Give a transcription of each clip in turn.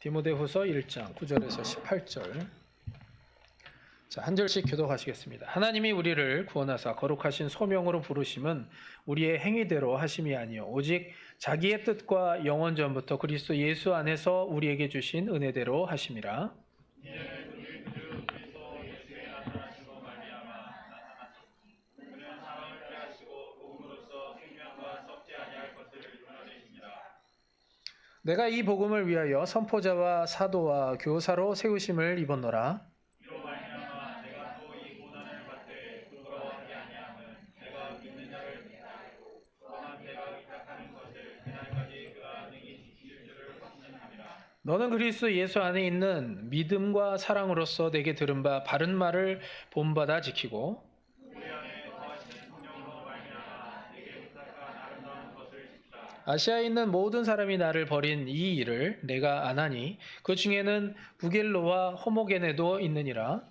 디모데후서 1장 9절에서 18절. 자, 한 절씩 교독하시겠습니다. 하나님이 우리를 구원하사 거룩하신 소명으로 부르심은 우리의 행위대로 하심이 아니요 오직 자기의 뜻과 영원 전부터 그리스도 예수 안에서 우리에게 주신 은혜대로 하심이라. 내가 이 복음을 위하여 선포자와 사도와 교사로 세우심을 입었노라. 너는 그리스도 예수 안에 있는 믿음과 사랑으로서 내게 들은 바 바른 말을 본받아 지키고 아시아에 있는 모든 사람이 나를 버린 이 일을 내가 안하니 그 중에는 부겔로와 호모게네도 있느니라.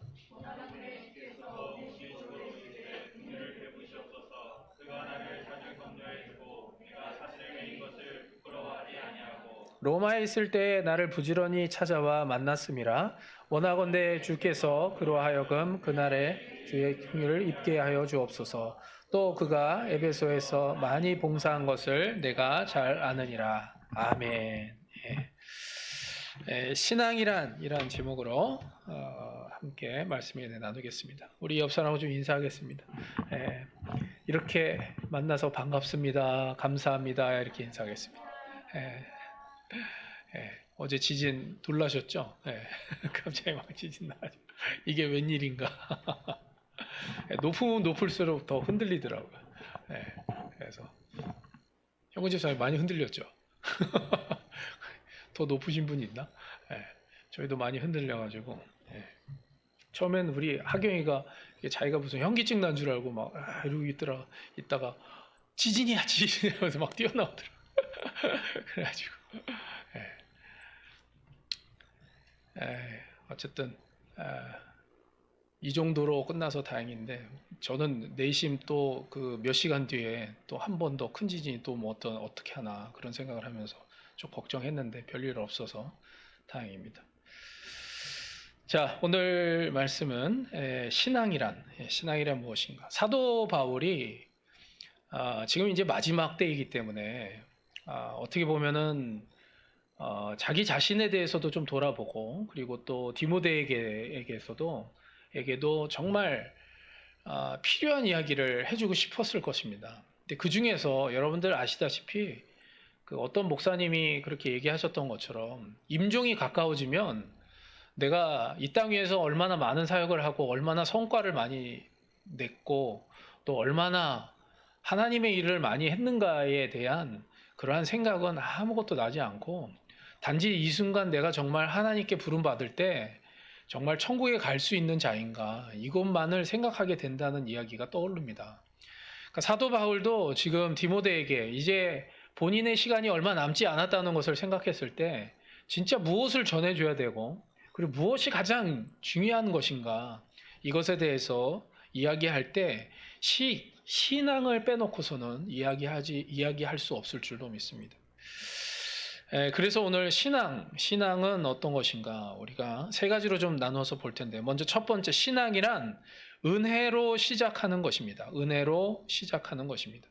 로마에 있을 때에 나를 부지런히 찾아와 만났음이라. 원하건대 주께서 그로 하여금 그날에 주의 긍휼을 입게 하여 주옵소서. 또 그가 에베소에서 많이 봉사한 것을 내가 잘 아느니라. 아멘. 신앙이란 이란 제목으로 함께 말씀을 나누겠습니다. 우리 옆 사람하고 좀 인사하겠습니다. 이렇게 만나서 반갑습니다. 감사합니다. 이렇게 인사하겠습니다. 어제 지진 놀라셨죠? 갑자기 막 지진 나가지고 이게 웬일인가? 높으면 높을수록 더 흔들리더라고요. 그래서 형근 집사님 많이 흔들렸죠? 더 높으신 분이 있나? 저희도 많이 흔들려가지고 처음엔 우리 하경이가 자기가 무슨 현기증 난 줄 알고 막 이러고 있다가 지진이야 하면서 막 뛰어나오더라고요. 그래가지고 어쨌든 이 정도로 끝나서 다행인데 저는 내심 또 그 몇 시간 뒤에 또 한 번 더 큰 지진이 또 뭐 어떻게 하나 그런 생각을 하면서 좀 걱정했는데 별일 없어서 다행입니다. 자, 오늘 말씀은 신앙이란 무엇인가? 사도 바울이 지금 이제 마지막 때이기 때문에 어떻게 보면은 자기 자신에 대해서도 좀 돌아보고 그리고 또 디모데에게도 정말 필요한 이야기를 해주고 싶었을 것입니다. 근데 그 중에서 여러분들 아시다시피 그 어떤 목사님이 그렇게 얘기하셨던 것처럼 임종이 가까워지면 내가 이 땅 위에서 얼마나 많은 사역을 하고 얼마나 성과를 많이 냈고 또 얼마나 하나님의 일을 많이 했는가에 대한 그러한 생각은 아무것도 나지 않고 단지 이 순간 내가 정말 하나님께 부름받을 때 정말 천국에 갈 수 있는 자인가 이것만을 생각하게 된다는 이야기가 떠오릅니다. 그러니까 사도 바울도 지금 디모데에게 이제 본인의 시간이 얼마 남지 않았다는 것을 생각했을 때 진짜 무엇을 전해줘야 되고 그리고 무엇이 가장 중요한 것인가 이것에 대해서 이야기할 때 신앙을 빼놓고서는 이야기할 수 없을 줄로 믿습니다. 그래서 오늘 신앙은 어떤 것인가 우리가 세 가지로 좀 나눠서 볼 텐데 먼저 첫 번째 신앙이란 은혜로 시작하는 것입니다. 은혜로 시작하는 것입니다.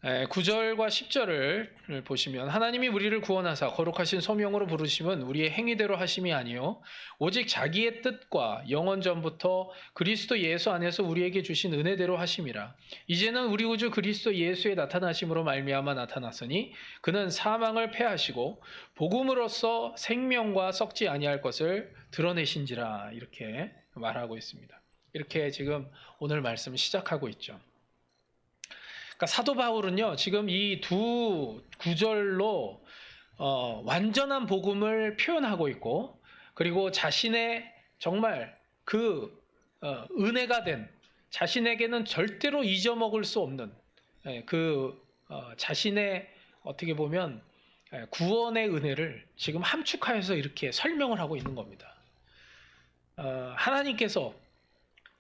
9절과 10절을 보시면 하나님이 우리를 구원하사 거룩하신 소명으로 부르심은 우리의 행위대로 하심이 아니요 오직 자기의 뜻과 영원 전부터 그리스도 예수 안에서 우리에게 주신 은혜대로 하심이라. 이제는 우리 구주 그리스도 예수의 나타나심으로 말미암아 나타났으니 그는 사망을 패하시고 복음으로써 생명과 썩지 아니할 것을 드러내신지라. 이렇게 말하고 있습니다. 이렇게 지금 오늘 말씀을 시작하고 있죠. 그러니까 사도 바울은요 지금 이 두 구절로 완전한 복음을 표현하고 있고 그리고 자신의 정말 그 은혜가 된 자신에게는 절대로 잊어먹을 수 없는 자신의 어떻게 보면 구원의 은혜를 지금 함축하여서 이렇게 설명을 하고 있는 겁니다. 하나님께서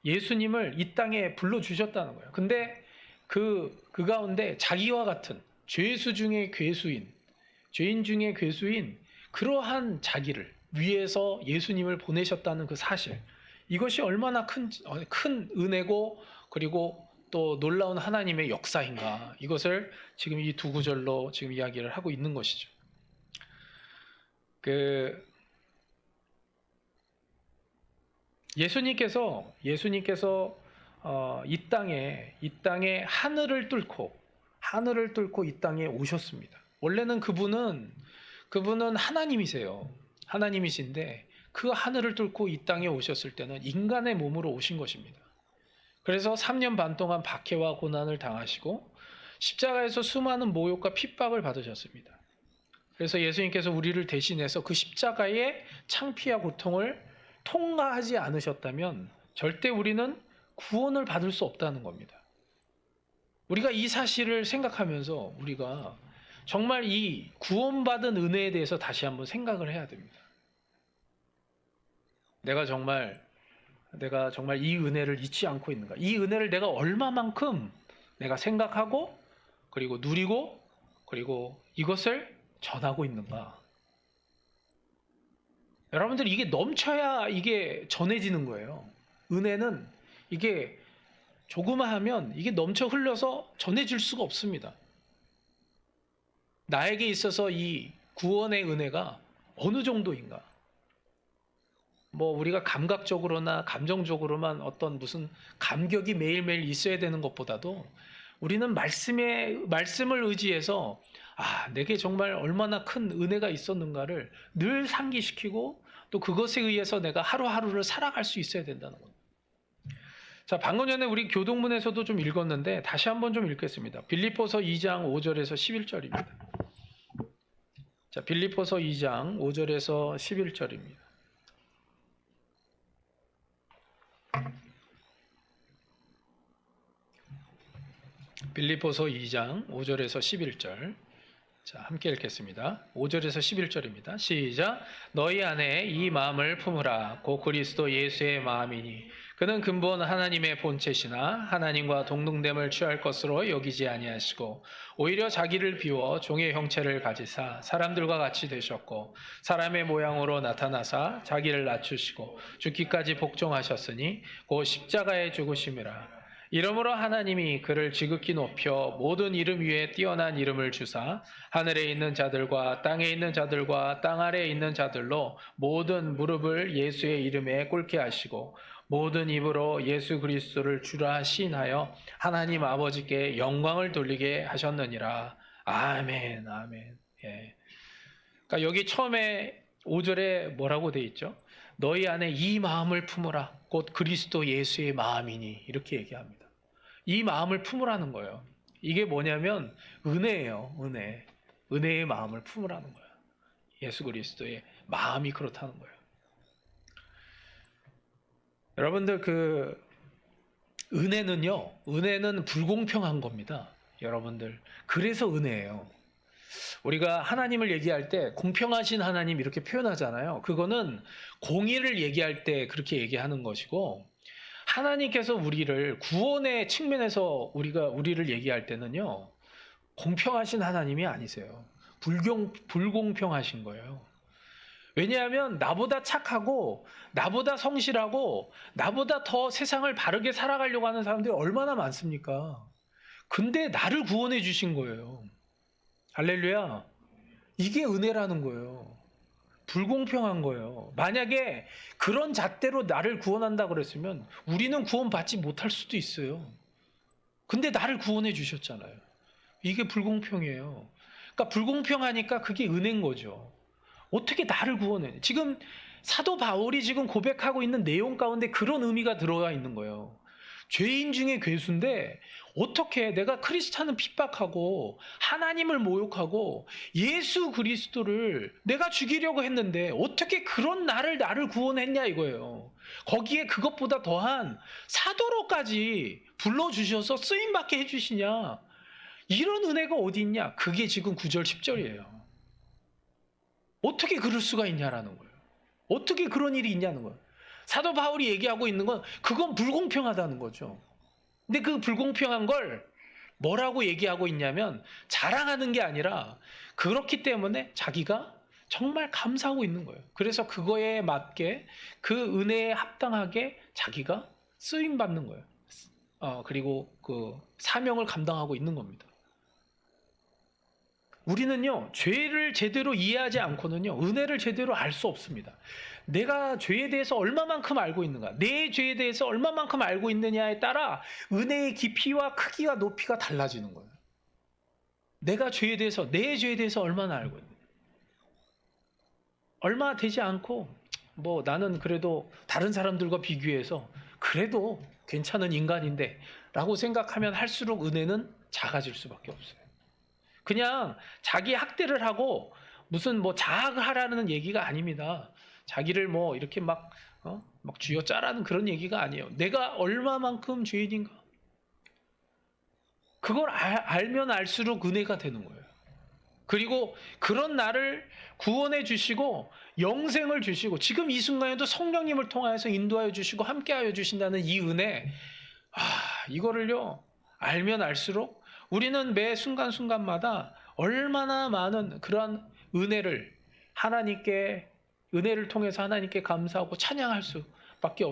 예수님을 이 땅에 불러주셨다는 거예요. 근데 그 가운데 자기와 같은 죄인 중에 괴수인 그러한 자기를 위해서 예수님을 보내셨다는 그 사실, 이것이 얼마나 큰 은혜고 그리고 또 놀라운 하나님의 역사인가, 이것을 지금 이 두 구절로 지금 이야기를 하고 있는 것이죠. 예수님께서 이 땅에 하늘을 뚫고 이 땅에 오셨습니다. 원래는 그분은 하나님이세요. 하나님이신데 그 하늘을 뚫고 이 땅에 오셨을 때는 인간의 몸으로 오신 것입니다. 그래서 3년 반 동안 박해와 고난을 당하시고 십자가에서 수많은 모욕과 핍박을 받으셨습니다. 그래서 예수님께서 우리를 대신해서 그 십자가의 창피와 고통을 통과하지 않으셨다면 절대 우리는 구원을 받을 수 없다는 겁니다. 우리가 이 사실을 생각하면서 우리가 정말 이 구원받은 은혜에 대해서 다시 한번 생각을 해야 됩니다. 내가 정말 이 은혜를 잊지 않고 있는가? 이 은혜를 내가 얼마만큼 내가 생각하고 그리고 누리고 그리고 이것을 전하고 있는가? 여러분들, 이게 넘쳐야 이게 전해지는 거예요. 은혜는 이게 조금만 하면 이게 넘쳐 흘러서 전해질 수가 없습니다. 나에게 있어서 이 구원의 은혜가 어느 정도인가? 우리가 감각적으로나 감정적으로만 어떤 무슨 감격이 매일매일 있어야 되는 것보다도 우리는 말씀을 의지해서 내게 정말 얼마나 큰 은혜가 있었는가를 늘 상기시키고 또 그것에 의해서 내가 하루하루를 살아갈 수 있어야 된다는 겁니다. 자, 방금 전에 우리 교동문에서도 좀 읽었는데 다시 한번 좀 읽겠습니다. 빌립보서 2장 5절에서 11절입니다. 자, 빌립보서 2장 5절에서 11절입니다. 빌립보서 2장 5절에서 11절. 자, 함께 읽겠습니다. 5절에서 11절입니다. 시작. 너희 안에 이 마음을 품으라. 곧 그리스도 예수의 마음이니 그는 근본 하나님의 본체시나 하나님과 동등됨을 취할 것으로 여기지 아니하시고 오히려 자기를 비워 종의 형체를 가지사 사람들과 같이 되셨고 사람의 모양으로 나타나사 자기를 낮추시고 죽기까지 복종하셨으니 곧 십자가에 죽으심이라. 이러므로 하나님이 그를 지극히 높여 모든 이름 위에 뛰어난 이름을 주사 하늘에 있는 자들과 땅에 있는 자들과 땅 아래에 있는 자들로 모든 무릎을 예수의 이름에 꿇게 하시고 모든 입으로 예수 그리스도를 주라 시인하여 하나님 아버지께 영광을 돌리게 하셨느니라. 아멘, 아멘. 예. 그러니까 여기 처음에 5절에 뭐라고 돼 있죠? 너희 안에 이 마음을 품으라. 곧 그리스도 예수의 마음이니 이렇게 얘기합니다. 이 마음을 품으라는 거예요. 이게 뭐냐면 은혜예요. 은혜의 마음을 품으라는 거예요. 예수 그리스도의 마음이 그렇다는 거예요. 여러분들, 은혜는 불공평한 겁니다. 여러분들, 그래서 은혜예요. 우리가 하나님을 얘기할 때 공평하신 하나님 이렇게 표현하잖아요. 그거는 공의를 얘기할 때 그렇게 얘기하는 것이고, 하나님께서 우리를 구원의 측면에서 우리를 얘기할 때는요, 공평하신 하나님이 아니세요. 불공평하신 거예요. 왜냐하면 나보다 착하고 나보다 성실하고 나보다 더 세상을 바르게 살아가려고 하는 사람들이 얼마나 많습니까? 근데 나를 구원해 주신 거예요. 할렐루야. 이게 은혜라는 거예요. 불공평한 거예요. 만약에 그런 잣대로 나를 구원한다 그랬으면 우리는 구원받지 못할 수도 있어요. 근데 나를 구원해 주셨잖아요. 이게 불공평이에요. 그러니까 불공평하니까 그게 은혜인 거죠. 어떻게 나를 구원해? 지금 사도 바울이 지금 고백하고 있는 내용 가운데 그런 의미가 들어가 있는 거예요. 죄인 중에 괴수인데 어떻게 내가 크리스찬을 핍박하고 하나님을 모욕하고 예수 그리스도를 내가 죽이려고 했는데 어떻게 그런 나를 구원했냐 이거예요. 거기에 그것보다 더한 사도로까지 불러주셔서 쓰임받게 해주시냐. 이런 은혜가 어디 있냐. 그게 지금 9절 10절이에요. 어떻게 그럴 수가 있냐라는 거예요. 어떻게 그런 일이 있냐는 거예요. 사도 바울이 얘기하고 있는 건 그건 불공평하다는 거죠. 근데 그 불공평한 걸 뭐라고 얘기하고 있냐면 자랑하는 게 아니라 그렇기 때문에 자기가 정말 감사하고 있는 거예요. 그래서 그거에 맞게 그 은혜에 합당하게 자기가 쓰임 받는 거예요. 그리고 그 사명을 감당하고 있는 겁니다. 우리는요, 죄를 제대로 이해하지 않고는요, 은혜를 제대로 알 수 없습니다. 내가 죄에 대해서 얼마만큼 알고 있는가, 내 죄에 대해서 얼마만큼 알고 있느냐에 따라 은혜의 깊이와 크기와 높이가 달라지는 거예요. 내가 죄에 대해서, 내 죄에 대해서 얼마나 알고 있느냐. 얼마 되지 않고, 뭐 나는 그래도 다른 사람들과 비교해서 그래도 괜찮은 인간인데 라고 생각하면 할수록 은혜는 작아질 수밖에 없어요. 그냥 자기 학대를 하고 무슨 뭐 자학을 하라는 얘기가 아닙니다. 자기를 뭐 이렇게 막 쥐어짜라는 그런 얘기가 아니에요. 내가 얼마만큼 죄인인가. 그걸 알면 알수록 은혜가 되는 거예요. 그리고 그런 나를 구원해 주시고 영생을 주시고 지금 이 순간에도 성령님을 통하여서 인도하여 주시고 함께하여 주신다는 이 은혜, 이거를요 알면 알수록 우리는 매 순간순간마다 얼마나 많은 그러한 은혜를 통해서 하나님께 감사하고 찬양할 수밖에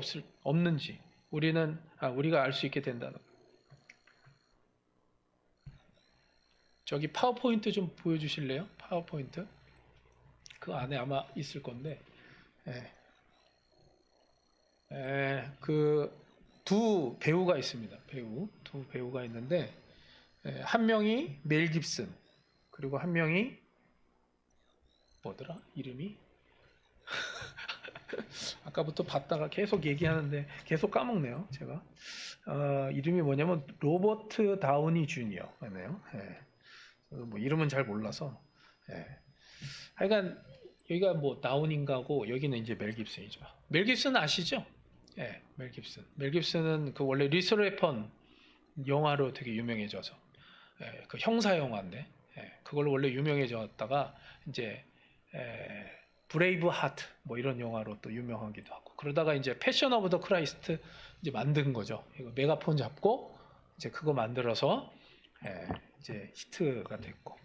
없는지 우리가 알 수 있게 된다는 거예요. 저기 파워포인트 좀 보여주실래요? 파워포인트. 그 안에 아마 있을 건데, 그 두 배우가 있습니다. 두 배우가 있는데, 한 명이 멜 깁슨, 그리고 한 명이 뭐더라? 이름이? 아까부터 봤다가 계속 얘기하는데 계속 까먹네요. 제가 이름이 뭐냐면 로버트 다우니 주니어네요. 뭐 이름은 잘 몰라서. 하여간 여기가 뭐 다운인가고 여기는 이제 멜 깁슨이죠. 멜 깁슨 아시죠? 멜 깁슨. 멜 깁슨은 그 원래 리스 웨펀 영화로 되게 유명해져서 그 형사 영화인데 그걸로 원래 유명해졌다가 이제 브레이브 하트 뭐 이런 영화로 또 유명하기도 하고 그러다가 이제 패션 오브 더 크라이스트 이제 만든 거죠. 이거 메가폰 잡고 이제 그거 만들어서 이제 히트가 됐고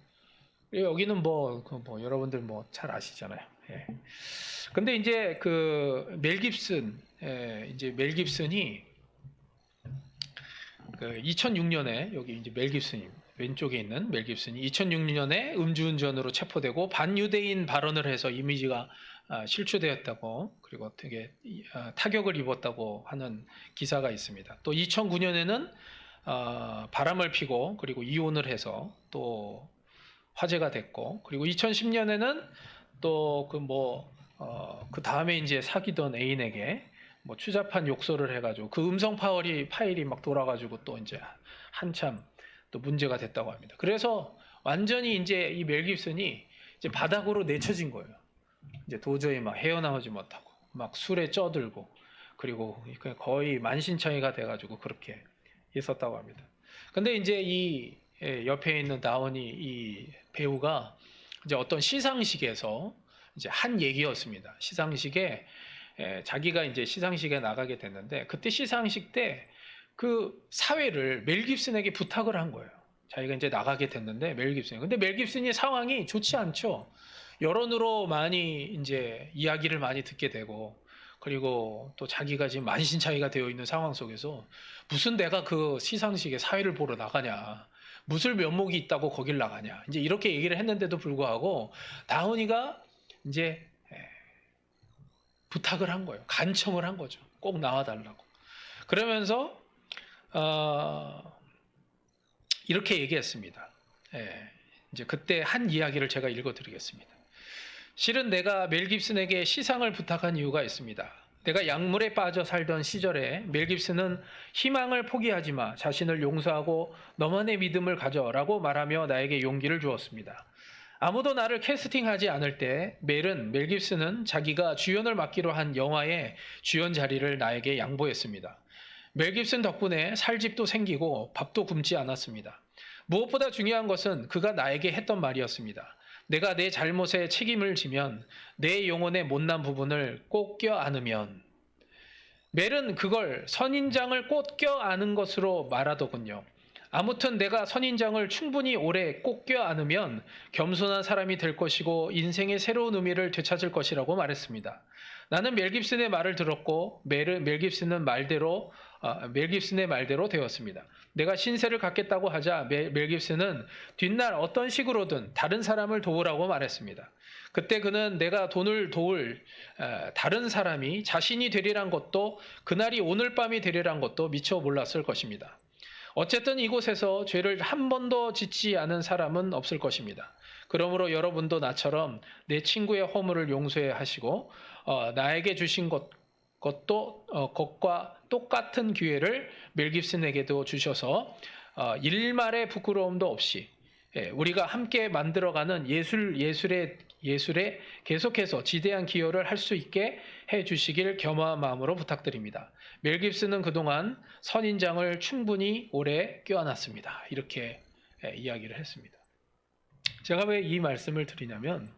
여기는 뭐 여러분들 뭐 잘 아시잖아요. 근데 이제 그 멜 깁슨이 그 2006년에 여기 이제 멜 깁슨이 왼쪽에 있는 멜 깁슨이 2006년에 음주운전으로 체포되고 반유대인 발언을 해서 이미지가 실추되었다고 그리고 되게 타격을 입었다고 하는 기사가 있습니다. 또 2009년에는 바람을 피고 그리고 이혼을 해서 또 화제가 됐고 그리고 2010년에는 또 그 다음에 이제 사귀던 애인에게 뭐 추잡한 욕설을 해가지고 그 음성 파일이 막 돌아가지고 또 이제 한참 또 문제가 됐다고 합니다. 그래서 완전히 이제 이 멜 깁슨이 이제 바닥으로 내쳐진 거예요. 이제 도저히 막 헤어나오지 못하고 막 술에 쪄들고 그리고 거의 만신창이가 돼가지고 그렇게 있었다고 합니다. 근데 이제 이 옆에 있는 다운이 이 배우가 이제 어떤 시상식에서 이제 한 얘기였습니다. 시상식에 자기가 이제 시상식에 나가게 됐는데 그때 시상식 때 그 사회를 멜 깁슨에게 부탁을 한 거예요. 자기가 이제 나가게 됐는데 멜 깁슨이. 근데 멜 깁슨이 상황이 좋지 않죠. 여론으로 많이 이제 이야기를 많이 듣게 되고 그리고 또 자기가 지금 만신창이가 되어 있는 상황 속에서 무슨 내가 그 시상식에 사회를 보러 나가냐. 무슨 면목이 있다고 거길 나가냐. 이제 이렇게 얘기를 했는데도 불구하고 다운이가 이제 부탁을 한 거예요. 간청을 한 거죠. 꼭 나와달라고. 그러면서 이렇게 얘기했습니다. 이제 그때 한 이야기를 제가 읽어드리겠습니다. 실은 내가 멜 깁슨에게 시상을 부탁한 이유가 있습니다. 내가 약물에 빠져 살던 시절에 멜 깁슨은 희망을 포기하지 마, 자신을 용서하고 너만의 믿음을 가져라고 말하며 나에게 용기를 주었습니다. 아무도 나를 캐스팅하지 않을 때 멜 깁슨은 자기가 주연을 맡기로 한 영화의 주연 자리를 나에게 양보했습니다. 멜 깁슨 덕분에 살 집도 생기고 밥도 굶지 않았습니다. 무엇보다 중요한 것은 그가 나에게 했던 말이었습니다. 내가 내 잘못에 책임을 지면 내 영혼의 못난 부분을 꼭 껴안으면 멜은 그걸 선인장을 꼭 껴안은 것으로 말하더군요. 아무튼 내가 선인장을 충분히 오래 꼭 껴안으면 겸손한 사람이 될 것이고 인생의 새로운 의미를 되찾을 것이라고 말했습니다. 나는 멜 깁슨의 말을 들었고 멜 깁슨의 말대로 되었습니다. 내가 신세를 갖겠다고 하자 멜 깁슨은 뒷날 어떤 식으로든 다른 사람을 도우라고 말했습니다. 그때 그는 내가 돈을 도울 다른 사람이 자신이 되리란 것도 그날이 오늘 밤이 되리란 것도 미처 몰랐을 것입니다. 어쨌든 이곳에서 죄를 한 번도 짓지 않은 사람은 없을 것입니다. 그러므로 여러분도 나처럼 내 친구의 허물을 용서해 하시고 나에게 주신 것과 똑같은 기회를 멜 깁슨에게도 주셔서 일말의 부끄러움도 없이 우리가 함께 만들어가는 예술에 계속해서 지대한 기여를 할 수 있게 해주시길 겸허한 마음으로 부탁드립니다. 멜 깁슨은 그동안 선인장을 충분히 오래 껴안았습니다. 이렇게 이야기를 했습니다. 제가 왜 이 말씀을 드리냐면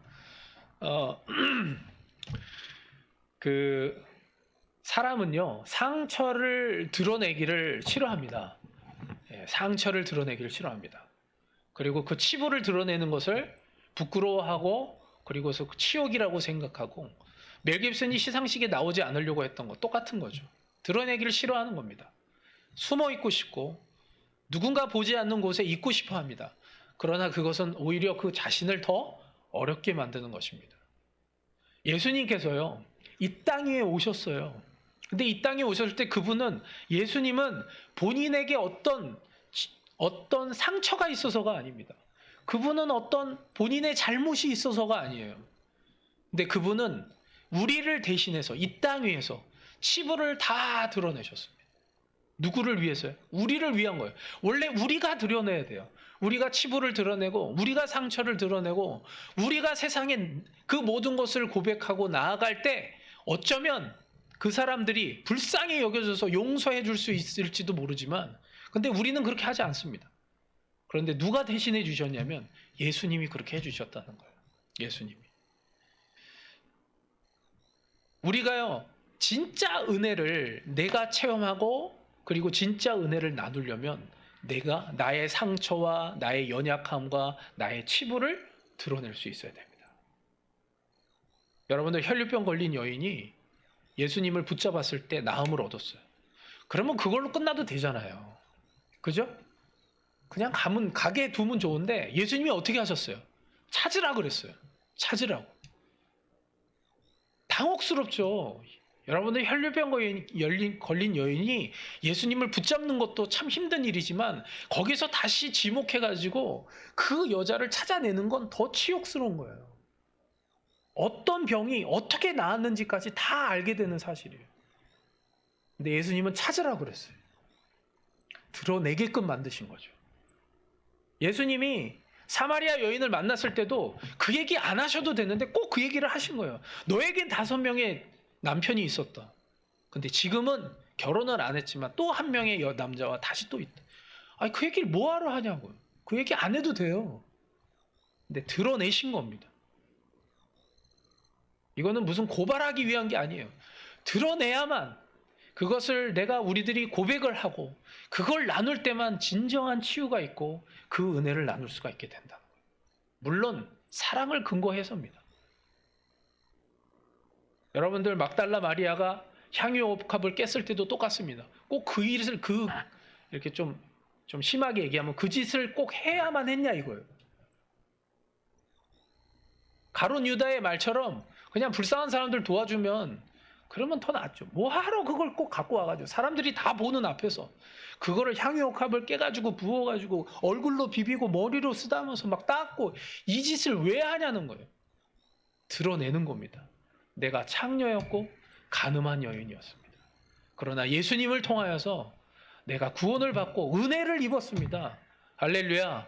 그 사람은요 상처를 드러내기를 싫어합니다. 상처를 드러내기를 싫어합니다. 그리고 그 치부를 드러내는 것을 부끄러워하고 그리고서 치욕이라고 생각하고 멜 깁슨이 시상식에 나오지 않으려고 했던 거 똑같은 거죠. 드러내기를 싫어하는 겁니다. 숨어 있고 싶고 누군가 보지 않는 곳에 있고 싶어 합니다. 그러나 그것은 오히려 그 자신을 더 어렵게 만드는 것입니다. 예수님께서요 이 땅 위에 오셨어요. 근데 이 땅에 오셨을 때 예수님은 본인에게 어떤 상처가 있어서가 아닙니다. 그분은 어떤 본인의 잘못이 있어서가 아니에요. 근데 그분은 우리를 대신해서 이 땅 위에서 치부를 다 드러내셨습니다. 누구를 위해서요? 우리를 위한 거예요. 원래 우리가 드러내야 돼요. 우리가 치부를 드러내고 우리가 상처를 드러내고 우리가 세상에 그 모든 것을 고백하고 나아갈 때 어쩌면 그 사람들이 불쌍히 여겨져서 용서해 줄 수 있을지도 모르지만 근데 우리는 그렇게 하지 않습니다. 그런데 누가 대신해 주셨냐면 예수님이 그렇게 해주셨다는 거예요. 예수님이. 우리가요 진짜 은혜를 내가 체험하고 그리고 진짜 은혜를 나누려면 내가 나의 상처와 나의 연약함과 나의 치부를 드러낼 수 있어야 됩니다. 여러분들 혈류병 걸린 여인이 예수님을 붙잡았을 때 나음을 얻었어요. 그러면 그걸로 끝나도 되잖아요. 그죠? 그냥 가게 두면 좋은데 예수님이 어떻게 하셨어요? 찾으라 그랬어요. 찾으라고. 당혹스럽죠. 여러분들 혈류병 걸린 여인이 예수님을 붙잡는 것도 참 힘든 일이지만 거기서 다시 지목해가지고 그 여자를 찾아내는 건 더 치욕스러운 거예요. 어떤 병이 어떻게 나았는지까지 다 알게 되는 사실이에요. 근데 예수님은 찾으라고 그랬어요. 드러내게끔 만드신 거죠. 예수님이 사마리아 여인을 만났을 때도 그 얘기 안 하셔도 되는데 꼭 그 얘기를 하신 거예요. 너에겐 5명의 남편이 있었다. 근데 지금은 결혼을 안 했지만 또 한 명의 남자와 다시 또 있다. 아니 그 얘기를 뭐하러 하냐고요. 그 얘기 안 해도 돼요. 근데 드러내신 겁니다. 이거는 무슨 고발하기 위한 게 아니에요. 드러내야만 그것을 우리들이 고백을 하고 그걸 나눌 때만 진정한 치유가 있고 그 은혜를 나눌 수가 있게 된다. 물론 사랑을 근거해서입니다. 여러분들 막달라 마리아가 향유옥합을 깼을 때도 똑같습니다. 꼭 그 일을 이렇게 좀 심하게 얘기하면 그 짓을 꼭 해야만 했냐 이거예요. 가룟 유다의 말처럼 그냥 불쌍한 사람들 도와주면 그러면 더 낫죠. 뭐하러 그걸 꼭 갖고 와가지고 사람들이 다 보는 앞에서 그거를 향유옥합을 깨가지고 부어가지고 얼굴로 비비고 머리로 쓰다면서 막 닦고 이 짓을 왜 하냐는 거예요. 드러내는 겁니다. 내가 창녀였고 간음한 여인이었습니다. 그러나 예수님을 통하여서 내가 구원을 받고 은혜를 입었습니다. 할렐루야.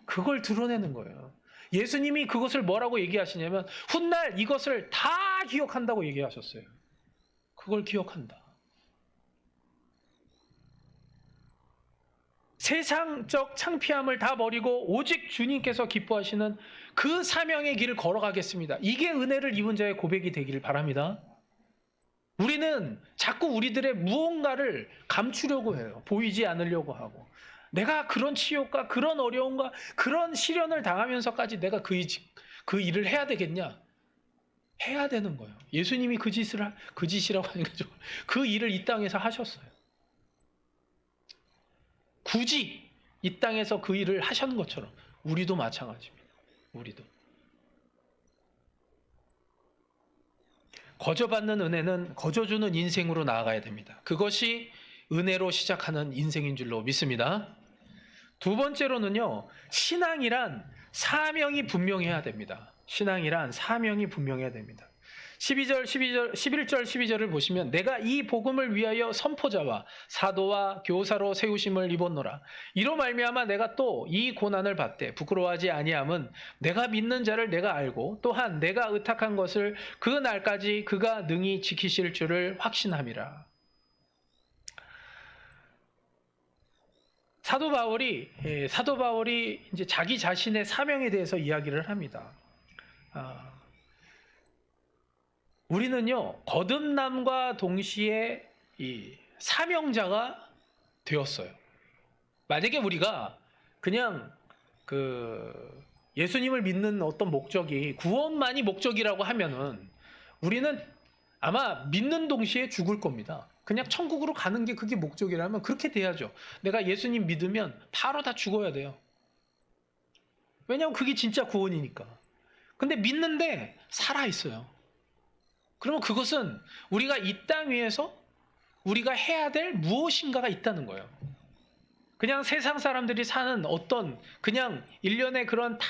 그걸 드러내는 거예요. 예수님이 그것을 뭐라고 얘기하시냐면 훗날 이것을 다 기억한다고 얘기하셨어요. 그걸 기억한다. 세상적 창피함을 다 버리고 오직 주님께서 기뻐하시는 그 사명의 길을 걸어가겠습니다. 이게 은혜를 입은 자의 고백이 되기를 바랍니다. 우리는 자꾸 우리들의 무언가를 감추려고 해요. 보이지 않으려고 하고. 내가 그런 치욕과 그런 어려움과 그런 시련을 당하면서까지 내가 그 일을 해야 되겠냐? 해야 되는 거예요. 예수님이 그 짓이라고 하는 거죠. 그 일을 이 땅에서 하셨어요. 굳이 이 땅에서 그 일을 하셨는 것처럼 우리도 마찬가지입니다. 우리도. 거저받는 은혜는 거저주는 인생으로 나아가야 됩니다. 그것이 은혜로 시작하는 인생인 줄로 믿습니다. 두 번째로는요, 신앙이란 사명이 분명해야 됩니다. 신앙이란 사명이 분명해야 됩니다. 11절, 12절을 보시면 내가 이 복음을 위하여 선포자와 사도와 교사로 세우심을 입었노라. 이로 말미암아 내가 또 이 고난을 받되 부끄러워하지 아니함은 내가 믿는 자를 내가 알고 또한 내가 의탁한 것을 그 날까지 그가 능히 지키실 줄을 확신함이라. 사도 바울이 이제 자기 자신의 사명에 대해서 이야기를 합니다. 우리는요, 거듭남과 동시에 이 사명자가 되었어요. 만약에 우리가 그냥 예수님을 믿는 어떤 목적이 구원만이 목적이라고 하면은 우리는 아마 믿는 동시에 죽을 겁니다. 그냥 천국으로 가는 게 그게 목적이라면 그렇게 돼야죠. 내가 예수님 믿으면 바로 다 죽어야 돼요. 왜냐하면 그게 진짜 구원이니까. 근데 믿는데 살아있어요. 그러면 그것은 우리가 이 땅 위에서 우리가 해야 될 무엇인가가 있다는 거예요. 그냥 세상 사람들이 사는 어떤 그냥 일련의 그런 다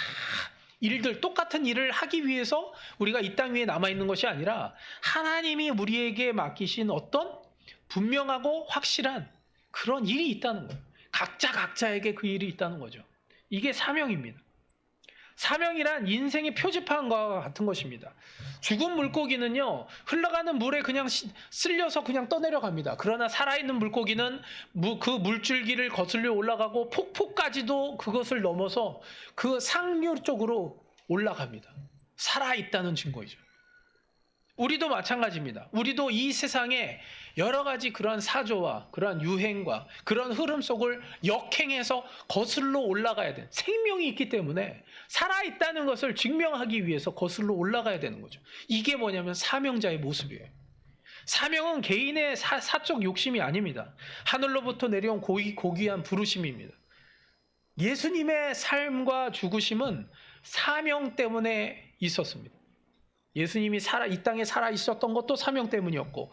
일들, 똑같은 일을 하기 위해서 우리가 이 땅 위에 남아있는 것이 아니라 하나님이 우리에게 맡기신 어떤 분명하고 확실한 그런 일이 있다는 거예요. 각자에게 그 일이 있다는 거죠. 이게 사명입니다. 사명이란 인생의 표지판과 같은 것입니다. 죽은 물고기는요, 흘러가는 물에 그냥 쓸려서 그냥 떠내려갑니다. 그러나 살아있는 물고기는 그 물줄기를 거슬려 올라가고 폭포까지도 그것을 넘어서 그 상류 쪽으로 올라갑니다. 살아있다는 증거이죠. 우리도 마찬가지입니다. 우리도 이 세상에 여러 가지 그러한 사조와 그러한 유행과 그런 흐름 속을 역행해서 거슬러 올라가야 돼. 생명이 있기 때문에 살아있다는 것을 증명하기 위해서 거슬러 올라가야 되는 거죠. 이게 뭐냐면 사명자의 모습이에요. 사명은 개인의 사적 욕심이 아닙니다. 하늘로부터 내려온 고귀한 부르심입니다. 예수님의 삶과 죽으심은 사명 때문에 있었습니다. 예수님이 이 땅에 살아 있었던 것도 사명 때문이었고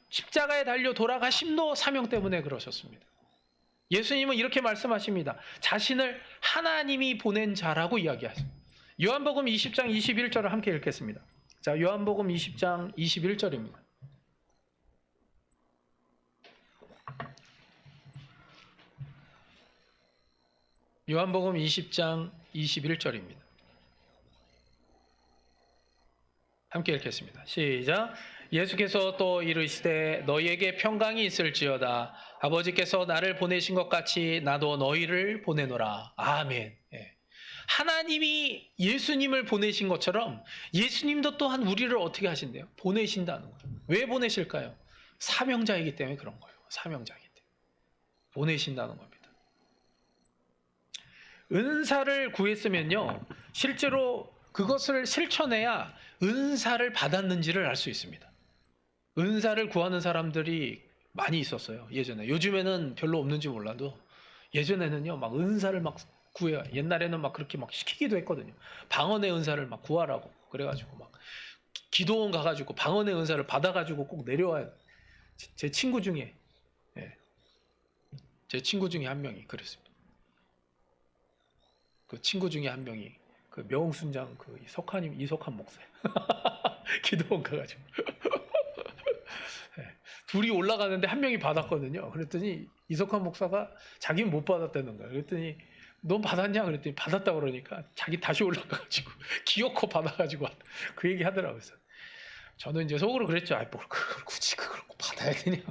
십자가에 달려 돌아가심도 사명 때문에 그러셨습니다. 예수님은 이렇게 말씀하십니다. 자신을 하나님이 보낸 자라고 이야기하십니다. 요한복음 20장 21절을 함께 읽겠습니다. 자, 요한복음 20장 21절입니다. 요한복음 20장 21절입니다. 함께 읽겠습니다. 시작. 예수께서 또 이르시되 너희에게 평강이 있을지어다. 아버지께서 나를 보내신 것 같이 나도 너희를 보내노라. 아멘. 예. 하나님이 예수님을 보내신 것처럼 예수님도 또한 우리를 어떻게 하신대요? 보내신다는 거예요. 왜 보내실까요? 사명자이기 때문에 그런 거예요. 사명자이기 때문에. 보내신다는 겁니다. 은사를 구했으면요, 실제로 그것을 실천해야 은사를 받았는지를 알 수 있습니다. 은사를 구하는 사람들이 많이 있었어요, 예전에. 요즘에는 별로 없는지 몰라도 예전에는요, 막 은사를 막 구해요. 옛날에는 막 그렇게 막 시키기도 했거든요. 방언의 은사를 막 구하라고. 그래가지고 막 기도원 가가지고 방언의 은사를 받아가지고 꼭 내려와요. 제 친구 중에, 제 친구 중에 한 명이 그랬습니다. 그 친구 중에 한 명이 그 명순장 그 이석환 목사 기도원 가가지고 둘이 올라가는데 한 명이 받았거든요. 그랬더니 이석환 목사가 자기는 못 받았다는 거예요. 그랬더니 넌 받았냐? 그랬더니 받았다 그러니까 자기 다시 올라가가지고 기어코 받아가지고 그 얘기 하더라고요. 저는 이제 속으로 그랬죠. 뭘 그걸 굳이 그걸 받아야 되냐?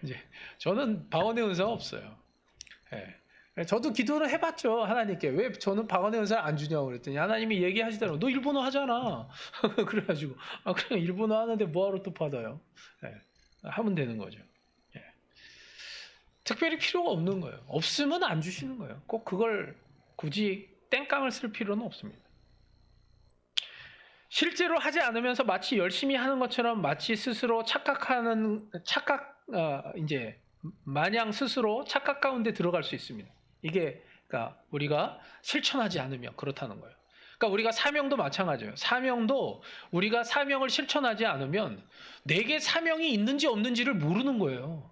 이제 저는 방언의 은사가 없어요. 저도 기도를 해봤죠. 하나님께. 왜 저는 방언의 은사를 안 주냐고 그랬더니 하나님이 얘기하시더라고요. 너 일본어 하잖아. 그래가지고 그냥 일본어 하는데 뭐하러 또 받아요. 하면 되는 거죠. 특별히 필요가 없는 거예요. 없으면 안 주시는 거예요. 꼭 그걸 굳이 땡깡을 쓸 필요는 없습니다. 실제로 하지 않으면서 마치 열심히 하는 것처럼 마치 스스로 이제 마냥 스스로 착각 가운데 들어갈 수 있습니다. 이게 그러니까 우리가 실천하지 않으면 그렇다는 거예요. 그러니까 우리가 사명도 마찬가지예요. 사명도 우리가 사명을 실천하지 않으면 내게 사명이 있는지 없는지를 모르는 거예요.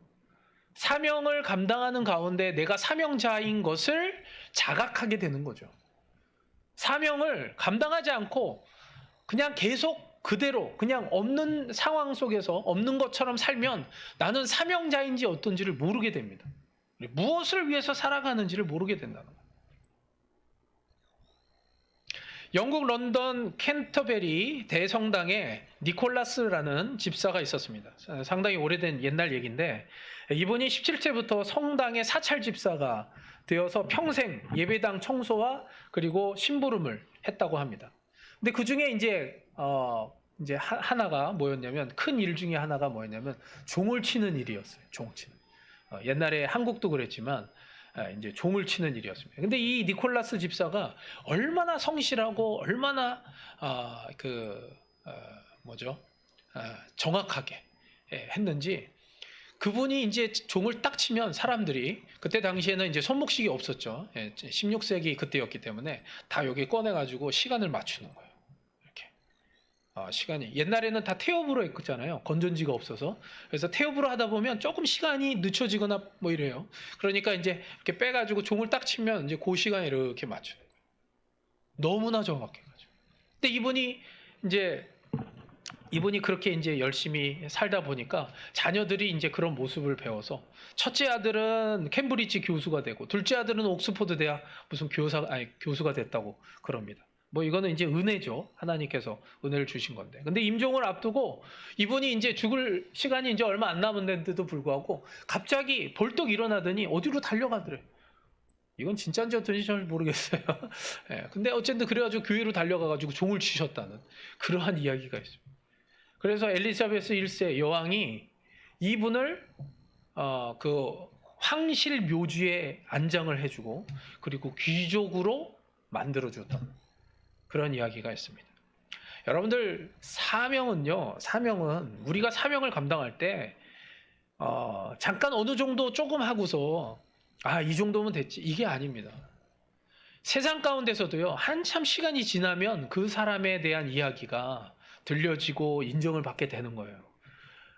사명을 감당하는 가운데 내가 사명자인 것을 자각하게 되는 거죠. 사명을 감당하지 않고 그냥 계속 그대로 그냥 없는 상황 속에서 없는 것처럼 살면 나는 사명자인지 어떤지를 모르게 됩니다. 무엇을 위해서 살아가는지를 모르게 된다는 거예요. 영국 런던 캔터베리 대성당에 니콜라스라는 집사가 있었습니다. 상당히 오래된 옛날 얘기인데 이분이 17세부터 성당의 사찰 집사가 되어서 평생 예배당 청소와 그리고 심부름을 했다고 합니다. 근데 그 중에 이제 하나가 뭐였냐면 큰 일 중에 하나가 뭐였냐면 종을 치는 일이었어요. 종 치는. 옛날에 한국도 그랬지만 이제 종을 치는 일이었습니다. 근데 이 니콜라스 집사가 얼마나 성실하고 얼마나 정확하게 했는지 그분이 이제 종을 딱 치면 사람들이 그때 당시에는 이제 손목시계 없었죠. 16세기 그때였기 때문에 다 여기 꺼내가지고 시간을 맞추는 거예요. 이렇게 시간이 옛날에는 다 태엽으로 했잖아요. 건전지가 없어서. 그래서 태엽으로 하다 보면 조금 시간이 늦춰지거나 뭐 이래요. 그러니까 이제 이렇게 빼가지고 종을 딱 치면 이제 그 시간에 이렇게 맞추는 거예요. 너무나 정확해 가지고. 근데 이분이 그렇게 이제 열심히 살다 보니까 자녀들이 이제 그런 모습을 배워서 첫째 아들은 캠브리지 교수가 되고 둘째 아들은 옥스퍼드 대학 무슨 교수가 됐다고 그럽니다. 뭐 이거는 이제 은혜죠. 하나님께서 은혜를 주신 건데. 근데 임종을 앞두고 이분이 이제 죽을 시간이 이제 얼마 안 남았는데도 불구하고 갑자기 벌떡 일어나더니 어디로 달려가더래요. 이건 진짜인지 어쩐지 잘 모르겠어요. 근데 어쨌든 그래가지고 교회로 달려가가지고 종을 치셨다는 그러한 이야기가 있습니다. 그래서 엘리자베스 1세 여왕이 이분을 그 황실 묘지에 안장을 해주고 그리고 귀족으로 만들어줬던 그런 이야기가 있습니다. 여러분들 사명은 우리가 사명을 감당할 때 잠깐 어느 정도 조금 하고서 이 정도면 됐지 이게 아닙니다. 세상 가운데서도요 한참 시간이 지나면 그 사람에 대한 이야기가 들려지고 인정을 받게 되는 거예요.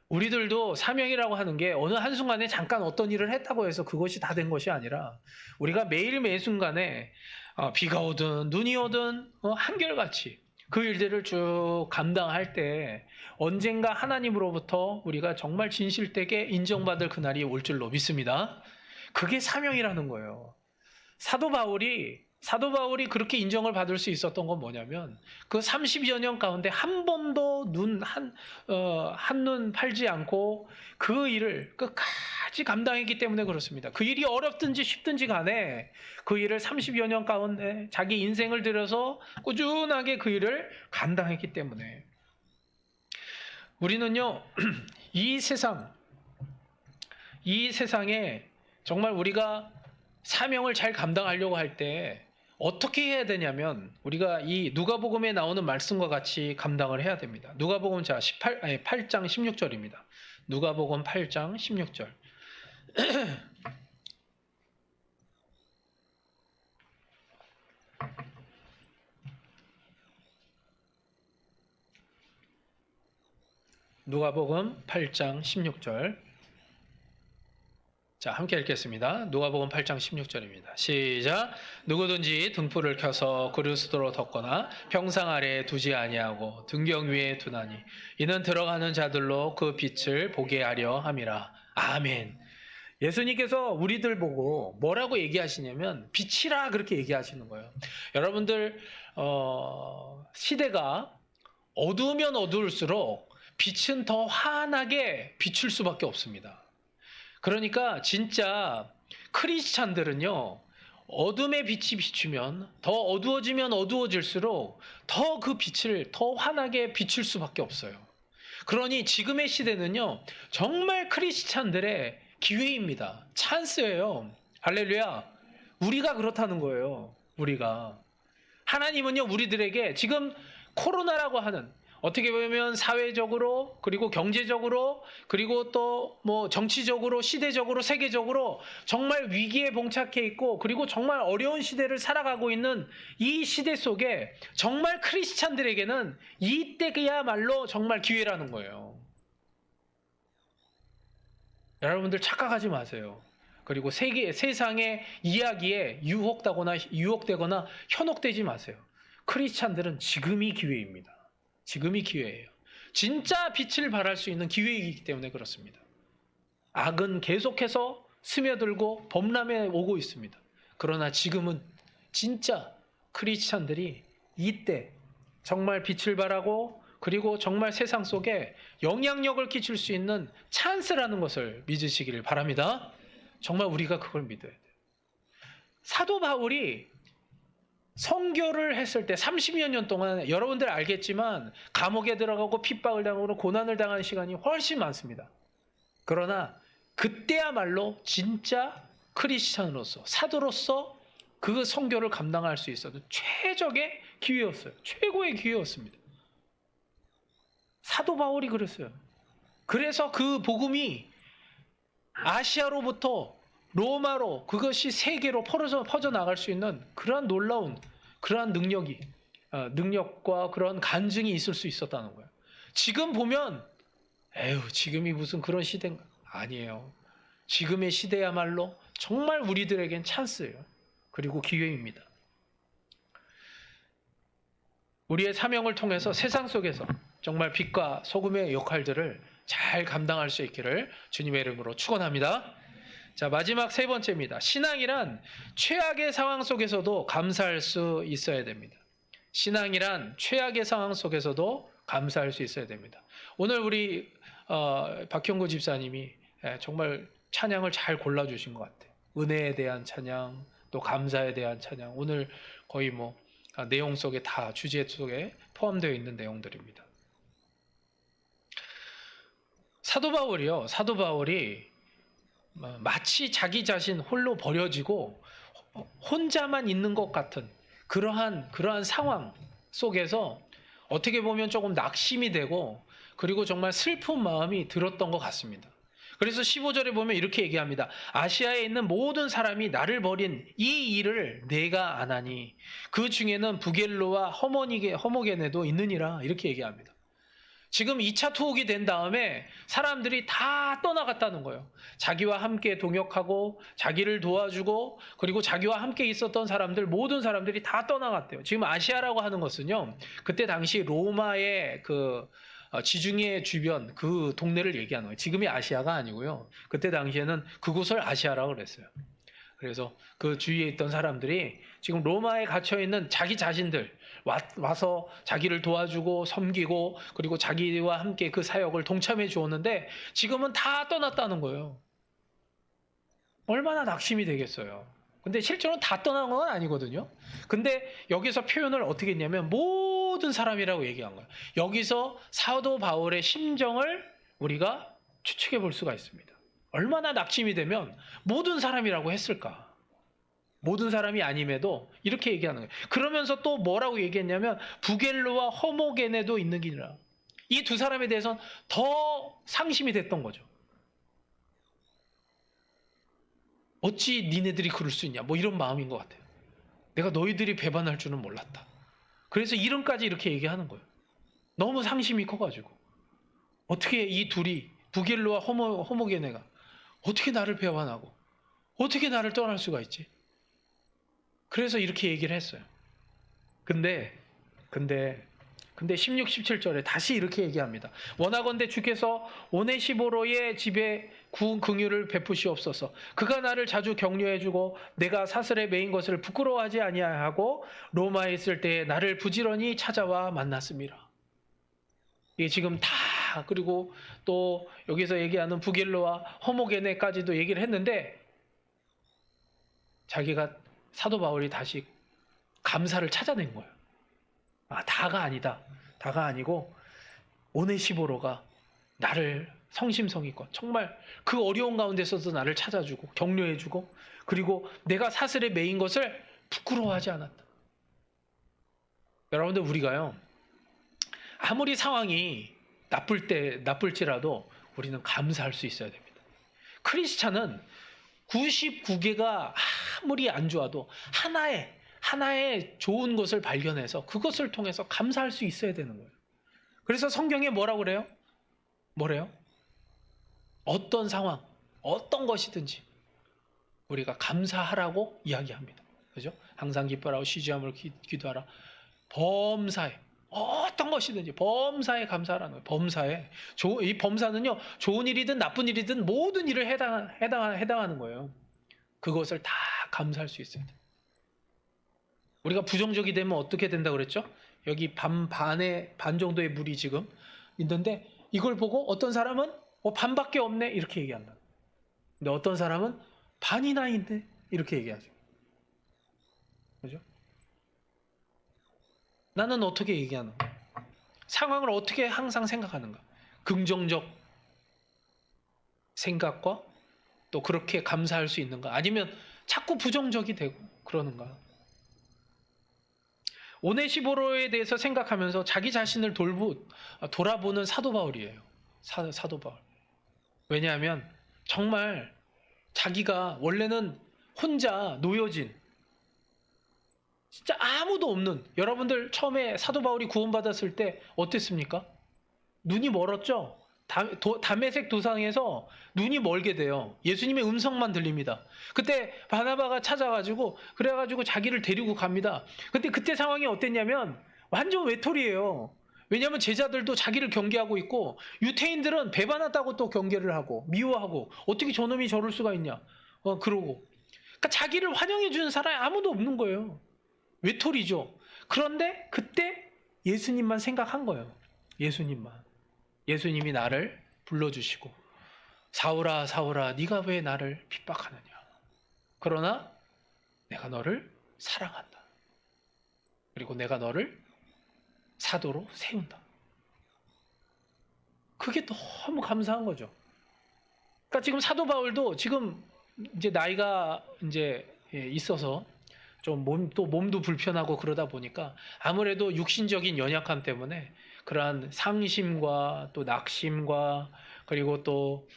우리들도 사명이라고 하는 게 어느 한순간에 잠깐 어떤 일을 했다고 해서 그것이 다 된 것이 아니라 우리가 매일 매순간에 비가 오든 눈이 오든 한결같이 그 일들을 쭉 감당할 때 언젠가 하나님으로부터 우리가 정말 진실되게 인정받을 그날이 올 줄로 믿습니다. 그게 사명이라는 거예요. 사도 바울이 그렇게 인정을 받을 수 있었던 건 뭐냐면 그 30여 년 가운데 한 번도 한눈 팔지 않고 그 일을 끝까지 감당했기 때문에 그렇습니다. 그 일이 어렵든지 쉽든지 간에 그 일을 30여 년 가운데 자기 인생을 들여서 꾸준하게 그 일을 감당했기 때문에 우리는요 이 세상에 정말 우리가 사명을 잘 감당하려고 할 때 어떻게 해야 되냐면 우리가 이 누가복음에 나오는 말씀과 같이 감당을 해야 됩니다. 누가복음 8장 16절입니다. 누가복음 8장 16절. 누가복음 8장 16절. 자, 함께 읽겠습니다. 누가복음 8장 16절입니다. 시작. 누구든지 등불을 켜서 그리스도로 덮거나 병상 아래에 두지 아니하고 등경 위에 두나니 이는 들어가는 자들로 그 빛을 보게 하려 함이라. 아멘. 예수님께서 우리들 보고 뭐라고 얘기하시냐면 빛이라 그렇게 얘기하시는 거예요. 여러분들 시대가 어두우면 어두울수록 빛은 더 환하게 비출 수밖에 없습니다. 그러니까 진짜 크리스찬들은요 어둠의 빛이 비추면 더 어두워지면 어두워질수록 더 그 빛을 더 환하게 비출 수밖에 없어요. 그러니 지금의 시대는요 정말 크리스찬들의 기회입니다. 찬스예요. 할렐루야. 우리가 그렇다는 거예요. 우리가. 하나님은요, 우리들에게 지금 코로나라고 하는, 어떻게 보면 사회적으로, 그리고 경제적으로, 그리고 또 뭐 정치적으로, 시대적으로, 세계적으로 정말 위기에 봉착해 있고, 그리고 정말 어려운 시대를 살아가고 있는 이 시대 속에 정말 크리스찬들에게는 이때야말로 정말 기회라는 거예요. 여러분들 착각하지 마세요. 그리고 세상의 이야기에 유혹되거나 현혹되지 마세요. 크리스찬들은 지금이 기회입니다. 지금이 기회예요. 진짜 빛을 발할 수 있는 기회이기 때문에 그렇습니다. 악은 계속해서 스며들고 범람해 오고 있습니다. 그러나 지금은 진짜 크리스찬들이 이때 정말 빛을 발하고, 그리고 정말 세상 속에 영향력을 끼칠 수 있는 찬스라는 것을 믿으시기를 바랍니다. 정말 우리가 그걸 믿어야 돼요. 사도 바울이 선교를 했을 때 30여 년 동안 여러분들 알겠지만 감옥에 들어가고 핍박을 당하고 고난을 당하는 시간이 훨씬 많습니다. 그러나 그때야말로 진짜 크리스찬으로서, 사도로서 그 선교를 감당할 수 있었던 최적의 기회였어요. 최고의 기회였습니다. 사도 바울이 그랬어요. 그래서 그 복음이 아시아로부터 로마로, 그것이 세계로 퍼져나갈 수 있는 그러한 놀라운, 그러한 능력과 그런 간증이 있을 수 있었다는 거예요. 지금 보면 지금이 무슨 그런 시대인가? 아니에요. 지금의 시대야말로 정말 우리들에겐 찬스예요. 그리고 기회입니다. 우리의 사명을 통해서 세상 속에서 정말 빛과 소금의 역할들을 잘 감당할 수 있기를 주님의 이름으로 축원합니다. 자, 마지막 세 번째입니다. 신앙이란 최악의 상황 속에서도 감사할 수 있어야 됩니다. 신앙이란 최악의 상황 속에서도 감사할 수 있어야 됩니다. 오늘 우리 박형구 집사님이 정말 찬양을 잘 골라주신 것 같아요. 은혜에 대한 찬양, 또 감사에 대한 찬양. 오늘 거의 내용 속에 다 주제 속에 포함되어 있는 내용들입니다. 사도 바울이 마치 자기 자신 홀로 버려지고 혼자만 있는 것 같은 그러한 상황 속에서 어떻게 보면 조금 낙심이 되고, 그리고 정말 슬픈 마음이 들었던 것 같습니다. 그래서 15절에 보면 이렇게 얘기합니다. 아시아에 있는 모든 사람이 나를 버린 이 일을 내가 아나니 그 중에는 부겔로와 허모게네도 있느니라, 이렇게 얘기합니다. 지금 2차 투옥이 된 다음에 사람들이 다 떠나갔다는 거예요. 자기와 함께 동역하고 자기를 도와주고, 그리고 자기와 함께 있었던 모든 사람들이 다 떠나갔대요. 지금 아시아라고 하는 것은요, 그때 당시 로마의 지중해 주변 그 동네를 얘기하는 거예요. 지금이 아시아가 아니고요. 그때 당시에는 그곳을 아시아라고 그랬어요. 그래서 그 주위에 있던 사람들이 지금 로마에 갇혀있는 자기 자신들 와서 자기를 도와주고 섬기고, 그리고 자기와 함께 그 사역을 동참해 주었는데 지금은 다 떠났다는 거예요. 얼마나 낙심이 되겠어요. 근데 실제로는 다 떠난 건 아니거든요. 근데 여기서 표현을 어떻게 했냐면 모든 사람이라고 얘기한 거예요. 여기서 사도 바울의 심정을 우리가 추측해 볼 수가 있습니다. 얼마나 낙심이 되면 모든 사람이라고 했을까? 모든 사람이 아님에도 이렇게 얘기하는 거예요. 그러면서 또 뭐라고 얘기했냐면 부겔로와 허모게네도 있는 길이라. 이 두 사람에 대해서는 더 상심이 됐던 거죠. 어찌 니네들이 그럴 수 있냐, 이런 마음인 것 같아요. 내가 너희들이 배반할 줄은 몰랐다. 그래서 이름까지 이렇게 얘기하는 거예요. 너무 상심이 커가지고 어떻게 이 둘이, 부겔로와 허모게네가 어떻게 나를 배반하고 어떻게 나를 떠날 수가 있지? 그래서 이렇게 얘기를 했어요. 근데 16, 17절에 다시 이렇게 얘기합니다. 원하건대 주께서 오네시보로의 집에 긍휼을 베푸시옵소서. 그가 나를 자주 격려해주고 내가 사슬에 매인 것을 부끄러워하지 아니하고 로마에 있을 때에 나를 부지런히 찾아와 만났습니다. 이게 지금 다, 그리고 또 여기서 얘기하는 부겔로와 허모게네까지도 얘기를 했는데, 사도 바울이 다시 감사를 찾아낸 거예요. 다가 아니다. 다가 아니고 오네시보로가 나를 성심성의껏 정말 그 어려운 가운데서도 나를 찾아주고 격려해주고 그리고 내가 사슬에 매인 것을 부끄러워하지 않았다. 여러분들 우리가요 아무리 상황이 나쁠지라도 우리는 감사할 수 있어야 됩니다. 크리스찬은 99개가 아무리 안 좋아도 하나의 좋은 것을 발견해서 그것을 통해서 감사할 수 있어야 되는 거예요. 그래서 성경에 뭐라고 그래요? 뭐래요? 어떤 상황, 어떤 것이든지 우리가 감사하라고 이야기합니다. 그죠? 항상 기뻐하고 쉬지 않으며 기도하라. 범사에 어떤 것이든지 범사에 감사하라는 거예요. 범사에 이 범사는요 좋은 일이든 나쁜 일이든 모든 일을 해당하는 거예요. 그것을 다 감사할 수 있어야 돼요. 우리가 부정적이 되면 어떻게 된다고 그랬죠? 여기 반 정도의 물이 지금 있는데 이걸 보고 어떤 사람은 반밖에 없네 이렇게 얘기한다. 근데 어떤 사람은 반이나 있네 이렇게 얘기하죠. 그죠? 나는 어떻게 얘기하는가? 상황을 어떻게 항상 생각하는가? 긍정적 생각과 또 그렇게 감사할 수 있는가? 아니면 자꾸 부정적이 되고 그러는가? 오네시보로에 대해서 생각하면서 자기 자신을 돌아보는 사도 바울이에요. 사도 바울. 왜냐하면 정말 자기가 원래는 혼자 놓여진 진짜 아무도 없는 여러분들 처음에 사도 바울이 구원받았을 때 어땠습니까? 눈이 멀었죠? 다메섹 도상에서 눈이 멀게 돼요. 예수님의 음성만 들립니다. 그때 바나바가 찾아가지고 그래가지고 자기를 데리고 갑니다. 그때 상황이 어땠냐면 완전 외톨이에요. 왜냐하면 제자들도 자기를 경계하고 있고 유태인들은 배반하다고 또 경계를 하고 미워하고 어떻게 저놈이 저럴 수가 있냐 그러고 그러니까 자기를 환영해 주는 사람이 아무도 없는 거예요. 외톨이죠. 그런데 그때 예수님만 생각한 거예요. 예수님이 나를 불러주시고 사울아 사울아 네가 왜 나를 핍박하느냐. 그러나 내가 너를 사랑한다. 그리고 내가 너를 사도로 세운다. 그게 너무 감사한 거죠. 그러니까 지금 사도 바울도 지금 이제 나이가 이제 있어서 좀 몸도 불편하고 그러다 보니까 아무래도 육신적인 연약함 때문에 그러한 상심과 또 낙심과 그리고 또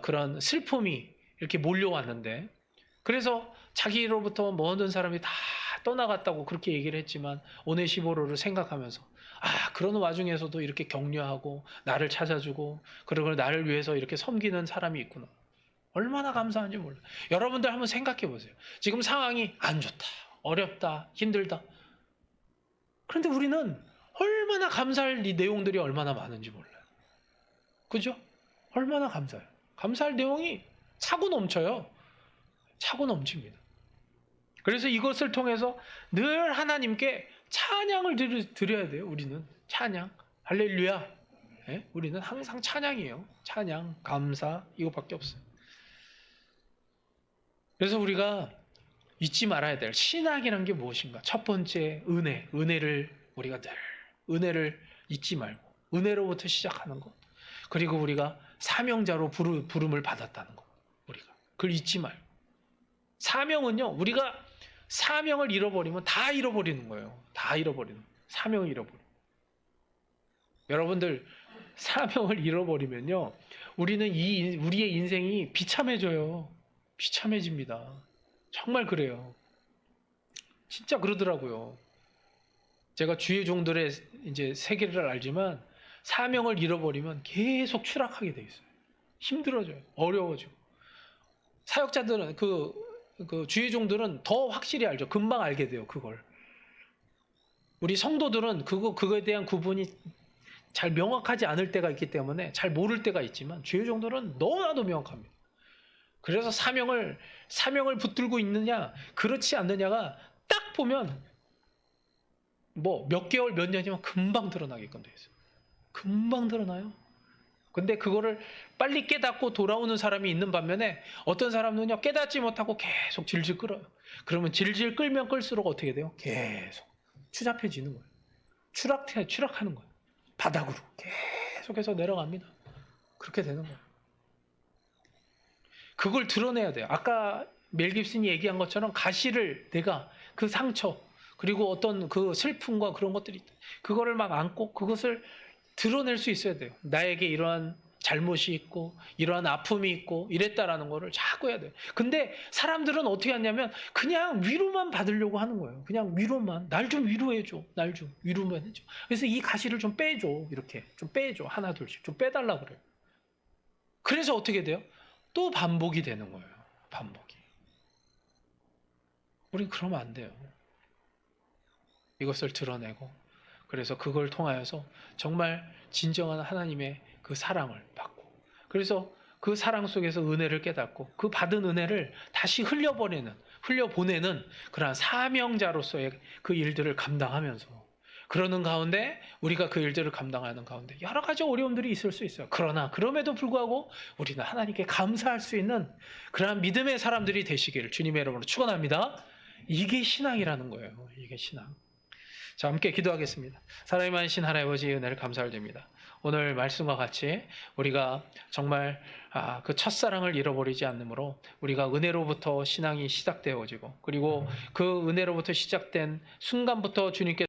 그런 슬픔이 이렇게 몰려왔는데 그래서 자기로부터 모든 사람이 다 떠나갔다고 그렇게 얘기를 했지만 오네시보로를 생각하면서 그런 와중에서도 이렇게 격려하고 나를 찾아주고 그리고 나를 위해서 이렇게 섬기는 사람이 있구나. 얼마나 감사한지 몰라요. 여러분들 한번 생각해 보세요. 지금 상황이 안 좋다. 어렵다. 힘들다. 그런데 우리는 얼마나 감사할 이 내용들이 얼마나 많은지 몰라요. 그죠? 얼마나 감사해요. 감사할 내용이 차고 넘쳐요. 차고 넘칩니다. 그래서 이것을 통해서 늘 하나님께 찬양을 드려야 돼요. 우리는 찬양, 할렐루야. 네? 우리는 항상 찬양이에요. 찬양, 감사 이거밖에 없어요. 그래서 우리가 잊지 말아야 될 신학이란 게 무엇인가? 첫 번째 은혜를 우리가 늘 은혜를 잊지 말고 은혜로부터 시작하는 것. 그리고 우리가 사명자로 부름을 받았다는 것. 우리가 그걸 잊지 말고. 사명은요. 우리가 사명을 잃어버리면 다 잃어버리는 거예요. 다 잃어버리는 거예요. 사명을 잃어버리면. 여러분들 사명을 잃어버리면요. 우리는 우리의 인생이 비참해져요. 비참해집니다. 정말 그래요. 진짜 그러더라고요. 제가 주의 종들의 이제 세계를 알지만 사명을 잃어버리면 계속 추락하게 돼 있어요. 힘들어져요. 어려워지고. 사역자들은 그 주의 종들은 더 확실히 알죠. 금방 알게 돼요. 그걸. 우리 성도들은 그거에 대한 구분이 잘 명확하지 않을 때가 있기 때문에 잘 모를 때가 있지만 주의 종들은 너무나도 명확합니다. 그래서 사명을 붙들고 있느냐 그렇지 않느냐가 딱 보면 뭐 몇 개월 몇 년이면 금방 드러나게끔 돼 있어요. 금방 드러나요. 근데 그거를 빨리 깨닫고 돌아오는 사람이 있는 반면에 어떤 사람은요 깨닫지 못하고 계속 질질 끌어요. 그러면 질질 끌면 끌수록 어떻게 돼요? 계속 추잡해지는 거예요. 추락하는 거예요. 바닥으로 계속해서 내려갑니다. 그렇게 되는 거예요. 그걸 드러내야 돼요. 아까 멜 깁슨이 얘기한 것처럼 가시를 내가 그 상처 그리고 어떤 그 슬픔과 그런 것들이 그거를 막 안고 그것을 드러낼 수 있어야 돼요. 나에게 이러한 잘못이 있고 이러한 아픔이 있고 이랬다라는 거를 자꾸 해야 돼요. 근데 사람들은 어떻게 하냐면 그냥 위로만 받으려고 하는 거예요. 그냥 위로만. 날 좀 위로해줘. 날 좀 위로만 해줘. 그래서 이 가시를 좀 빼줘. 이렇게 좀 빼줘. 하나 둘씩 좀 빼달라고 그래요. 그래서 어떻게 돼요? 또 반복이 되는 거예요. 반복이. 우린 그러면 안 돼요. 이것을 드러내고 그래서 그걸 통하여서 정말 진정한 하나님의 그 사랑을 받고 그래서 그 사랑 속에서 은혜를 깨닫고 그 받은 은혜를 다시 흘려보내는 그러한 사명자로서의 그 일들을 감당하면서 그러는 가운데 우리가 그 일들을 감당하는 가운데 여러 가지 어려움들이 있을 수 있어요. 그러나 그럼에도 불구하고 우리는 하나님께 감사할 수 있는 그러한 믿음의 사람들이 되시기를 주님의 이름으로 축원합니다. 이게 신앙이라는 거예요. 이게 신앙. 자, 함께 기도하겠습니다. 사랑이 많으신 하나님 아버지의 은혜를 감사드립니다. 오늘 말씀과 같이 우리가 정말 그 첫사랑을 잃어버리지 않으므로 우리가 은혜로부터 신앙이 시작되어지고 그리고 그 은혜로부터 시작된 순간부터 주님께